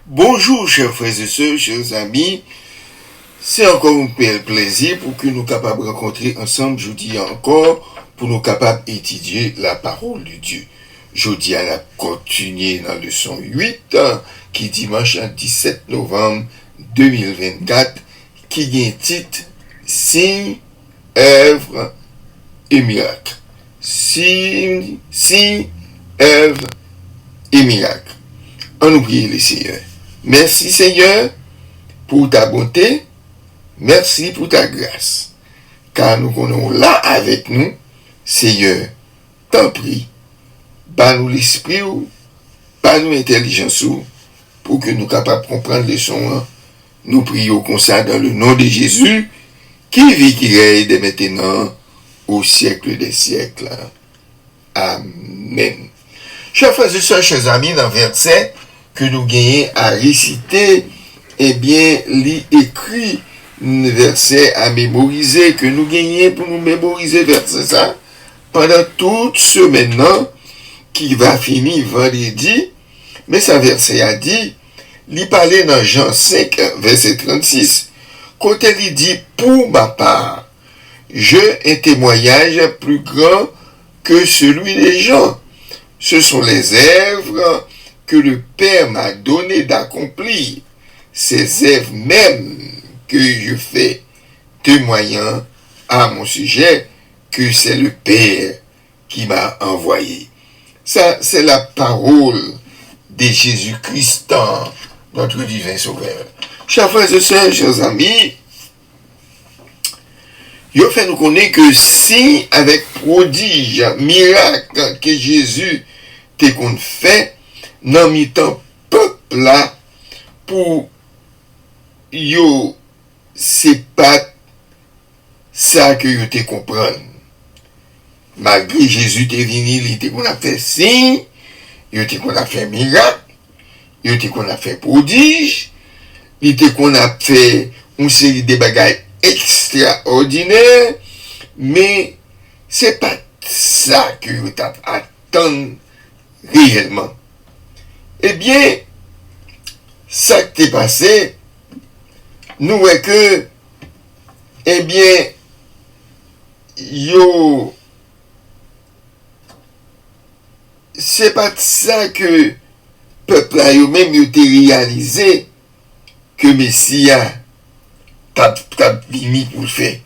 Bonjour chers frères et sœurs, chers amis, c'est encore un plaisir pour que nous capables de rencontrer ensemble, je dis encore, pour nous capables d'étudier la parole de Dieu. Je dis à la continuer dans le leçon 8, qui dimanche 17 novembre 2024, qui a titre Signes, œuvres et miracles. Signes, œuvres et miracles. On oublie le Seigneur. Merci Seigneur pour ta bonté, merci pour ta grâce, car nous connaissons là avec nous, Seigneur, t'en prie, bas-nous l'esprit, bas-nous l'intelligence, pour que nous capables de comprendre les sons. Nous prions comme ça dans le nom de Jésus, qui vit, qui règne dès maintenant, au siècle des siècles. Amen. Chers frères et sœurs, chers amis, dans le verset que nous gagnons à réciter, eh bien, l'écrit verset à mémoriser, que nous gagnons pour nous mémoriser verset ça, pendant toute semaine, qui va finir vendredi, mais ça verset a dit, il parlait dans Jean 5, verset 36, quand il dit, pour ma part, j'ai un témoignage plus grand que celui des gens. Ce sont les œuvres que le Père m'a donné d'accomplir, ces œuvres même que je fais, témoignant à mon sujet que c'est le Père qui m'a envoyé. Ça, c'est la parole de Jésus-Christ, notre divin Sauveur. Chers frères et sœurs, chers amis, il fait nous connaître que si, avec prodige, miracle que Jésus t'a qu'on fait, dans mi-temps peuple là, pour yo, c'est pas ça que yo te comprendre. Malgré Jésus te venu, il te qu'on a fait signe, il te qu'on a fait miracle, il te qu'on a fait prodige, il te qu'on a fait une série de bagages extraordinaires, mais c'est pas ça que yo t'attend réellement. Eh bien, ça qui t'est passé, nous voyons que, eh bien, yo, c'est pas ça que peuple a yo même yo te réalisé que Messia t'a venu pour le faire.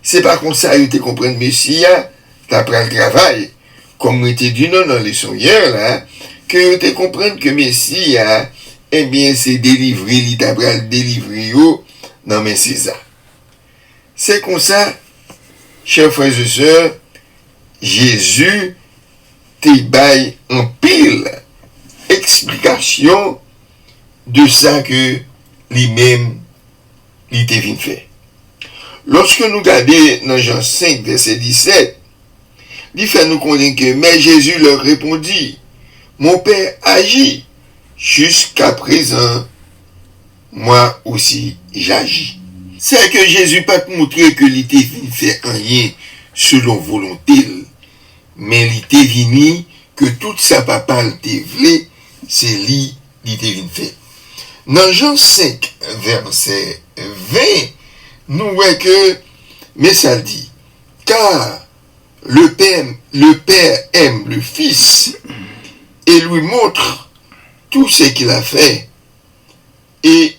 C'est pas comme ça yo te comprendre Messia, t'as pris le travail, comme on était dit non dans les leçons hier là, que te comprendre que Messia, eh bien, c'est délivré, l'Itabral délivré dans mes César. C'est comme ça, chers frères et sœurs, Jésus te baille en pile explication de ça que lui-même, il te venu faire. Lorsque nous regardons dans Jean 5, verset 17, il fait nous connaître que, mais Jésus leur répondit, mon Père agit, jusqu'à présent, moi aussi j'agis. C'est que Jésus pas te montrer que il était venu faire rien selon volonté, mais il était venu que tout ça papa te voulait, c'est lui qui était venu faire. Dans Jean 5, verset 20, nous voyons que, mais ça dit, car le Père aime le Fils et lui montre tout ce qu'il a fait, et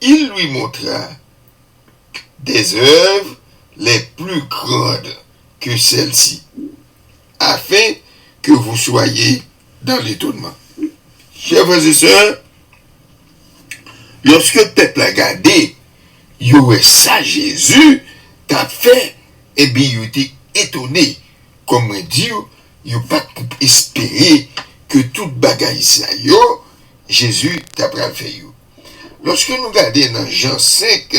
il lui montra des œuvres les plus grandes que celles-ci, afin que vous soyez dans l'étonnement. Chers frères et sœurs, lorsque le peuple a gardé, il y aurait ça Jésus t'a fait, et bien il était étonné, comme on dit, il n'a pas espéré que tout bagaille ça yo, Jésus t'a fait yo. Lorsque nous regardons dans Jean 5,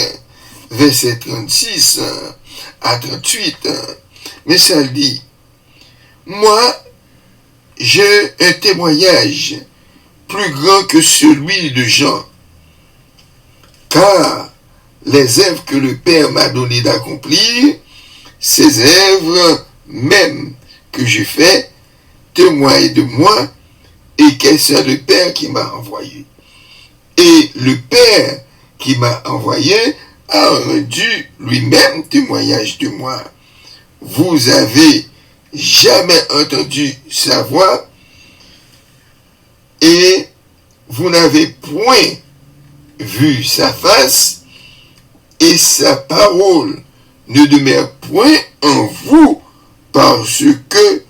verset 36 à 38, mais ça dit, moi, j'ai un témoignage plus grand que celui de Jean, car les œuvres que le Père m'a donné d'accomplir, ces œuvres même que j'ai fait, témoignent de moi, et que c'est le Père qui m'a envoyé. Et le Père qui m'a envoyé a rendu lui-même témoignage de moi. Vous avez jamais entendu sa voix et vous n'avez point vu sa face et sa parole ne demeure point en vous parce que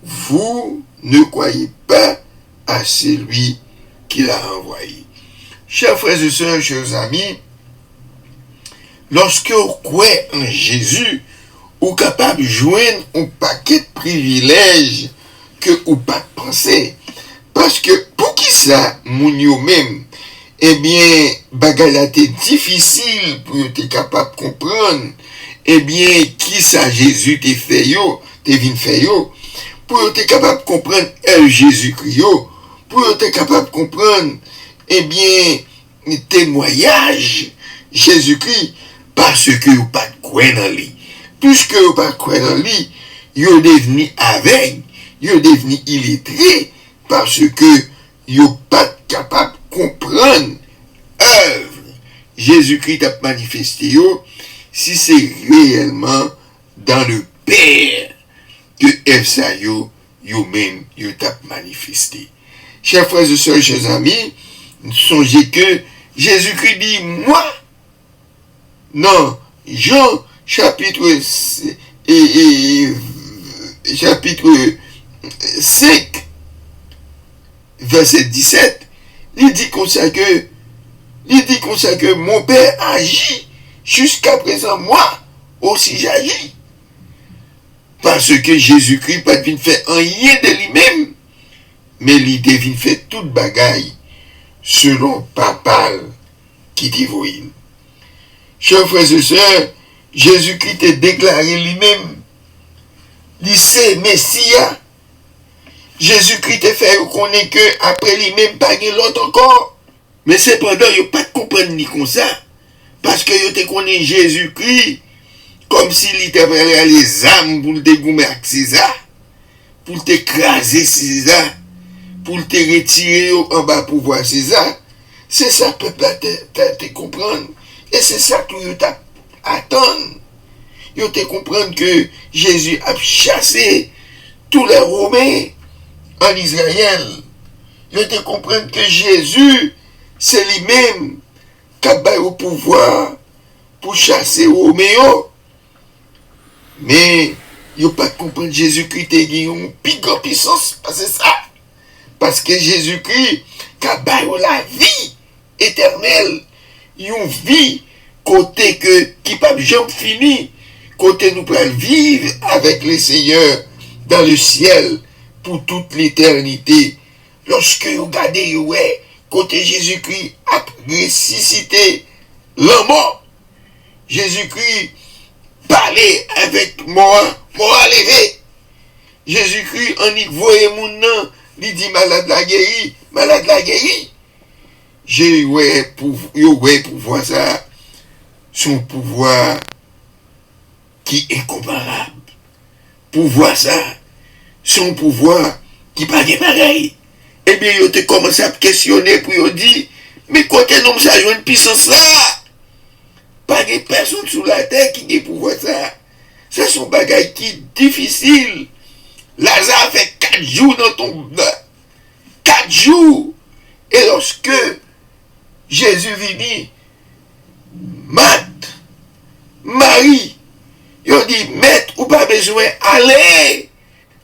vous ne croyez pas à celui qui l'a envoyé. Chers frères et sœurs, chers amis, lorsque vous croyez en Jésus, vous êtes capable de joindre un paquet de privilèges que vous n'avez pas pensé. Parce que pour qui ça, moun yo même, eh bien, bagalate difficile pour être capable de comprendre, eh bien, qui ça Jésus te fait yo, te vin fait yo, pour être capable de comprendre Jésus-Christ yo, pour être capable de comprendre, eh bien, témoignage Jésus-Christ, parce que vous pas de quoi dans lui. Puisque vous pas de quoi dans lui, vous devenu aveugle, vous devenu illettré, parce que vous pas capable de comprendre œuvre Jésus-Christ a manifesté yo, si c'est réellement dans le Père que œuvre yo même yo t'a manifesté. Chers frères et sœurs, chers amis, songez que Jésus-Christ dit moi. Non, Jean chapitre 5 verset 17, il dit comme ça que mon Père agit jusqu'à présent, moi aussi j'agis. Parce que Jésus-Christ pas venu faire rien de lui-même, mais il devine faire toute bagaille selon Papa qui dit voyez. Chers frères et sœurs, Jésus-Christ a déclaré lui-même, il c'est Messia. Jésus-Christ a fait reconnaître que après lui-même pas l'autre encore. Mais cependant, il n'y a pas de comprendre ni comme ça. Parce que il te connaît Jésus-Christ comme s'il était prêt les âmes pour te gommer avec César, pour t'écraser César, pour te retirer en bas pour voir César. C'est ça, peuple, te comprendre. Et c'est ça que tu attends. Tu te comprendre que Jésus a chassé tous les Romains en Israël. Tu te comprendre que Jésus, c'est lui-même qui a au pouvoir pour chasser les Romains. Mais, il n'y a pas de comprendre Jésus-Christ a une plus grande puissance. C'est ça. Parce que Jésus-Christ a la vie éternelle. Une vie côté qui pas jamais fini. Côté nous pouvons vivre avec le Seigneur dans le ciel pour toute l'éternité. Lorsque vous regardez, ouais, côté Jésus-Christ a ressuscité la mort. Jésus-Christ parlait avec moi levé. Jésus-Christ en y voyait mon nom, il dit malade la guéri. J'ai ouais pour voir ça, son pouvoir qui est incomparable. Pour voir ça, son pouvoir qui pas pareil. Eh bien, il a commencé à questionner pour lui dire, mais côté non ça joue une puissance là. Pas de personne sur la terre qui a pouvoir ça. Ça sont bagailles qui est difficile. Lazare fait 4 jours dans ton 4 jours. Et lorsque Jésus vini, Marthe, Marie, ils ont dit, maître, ou pas besoin, allez.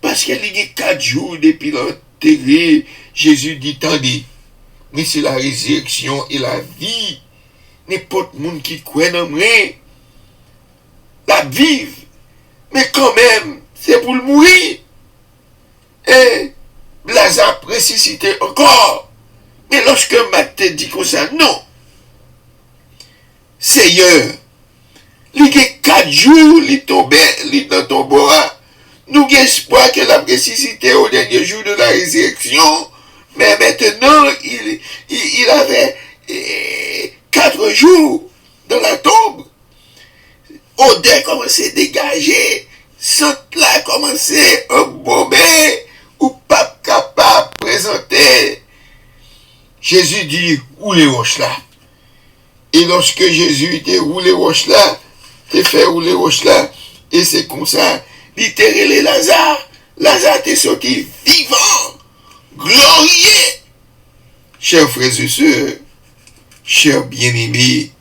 Parce qu'il y a 4 jours depuis l'enterré, Jésus dit, attendez, mais c'est la résurrection et la vie. N'importe monde qui croit dans moi, la vive. Mais quand même, c'est pour le mourir. Et Lazare ressuscité encore. Mais lorsque Marthe dit comme ça, non. Seigneur, il y a 4 jours, il est dans ton bois. Nous avons espoir que la ressuscité au dernier jour de la résurrection. Mais maintenant, il avait 4 jours dans la tombe. Odeur commençait à dégager. Sang-là a commencé à bomber. Ou pas capable de présenter Jésus dit, roulez roche là. Et lorsque Jésus était roulé roche là, t'es fait rouler roche là, et c'est comme ça, littéralement Lazare, Lazare t'est sorti vivant, glorieux. Chers frères et sœurs, chers bien-aimés,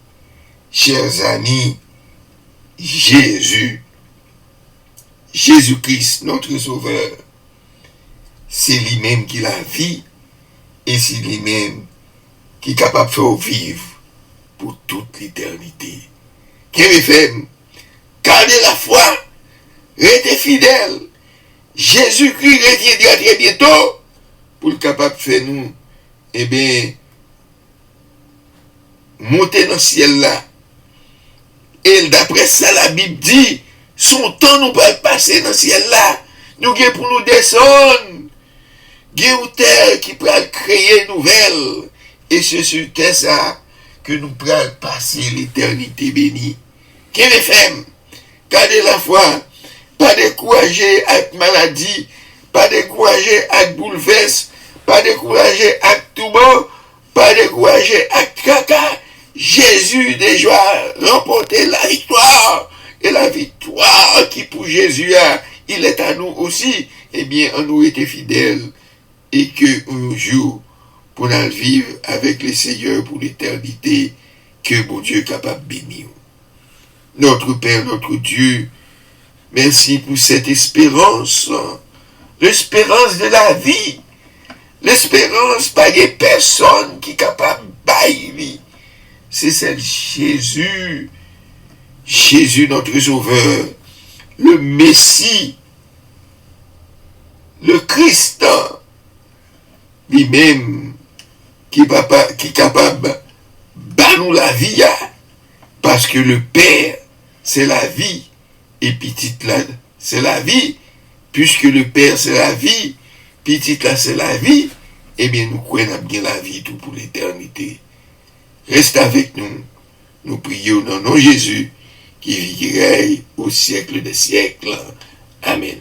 chers amis, Jésus-Christ, notre Sauveur, c'est lui-même qui la vie, et c'est lui-même qui est capable de faire vivre pour toute l'éternité. Qu'est-ce fait? Gardez la foi, restez fidèles. Jésus-Christ reviendra très bientôt pour le capable de faire nous, eh bien, monter dans le ciel là. Et d'après ça, la Bible dit, son temps nous va passer dans le ciel là. Nous avons pour nous descendre. Il y a une terre qui peut créer nouvelle. Et c'est sur terre ça que nous pourrons passer l'éternité bénie. Qu'est-ce que fait? Gardez la foi. Pas décourager avec maladie. Pas décourager avec bouleverse. Pas décourager avec tout bon. Pas décourager avec caca. Jésus déjà remporté la victoire. Et la victoire qui pour Jésus, il est à nous aussi. Eh bien, on nous était fidèles. Et que un jour, pour nous vivre avec le Seigneur pour l'éternité, que mon Dieu est capable de bénir. Notre Père, notre Dieu, merci pour cette espérance. L'espérance de la vie. L'espérance par des personnes qui sont capables de bailler. C'est celle de Jésus. Jésus, notre Sauveur. Le Messie. Le Christ. Lui-même qui est capable de nous la vie. Parce que le Père, c'est la vie. Et petite là, c'est la vie. Puisque le Père, c'est la vie. Petite là, c'est la vie. Eh bien, nous croyons bien la vie tout pour l'éternité. Reste avec nous. Nous prions dans le nom de Jésus qui vit au siècle des siècles. Amen.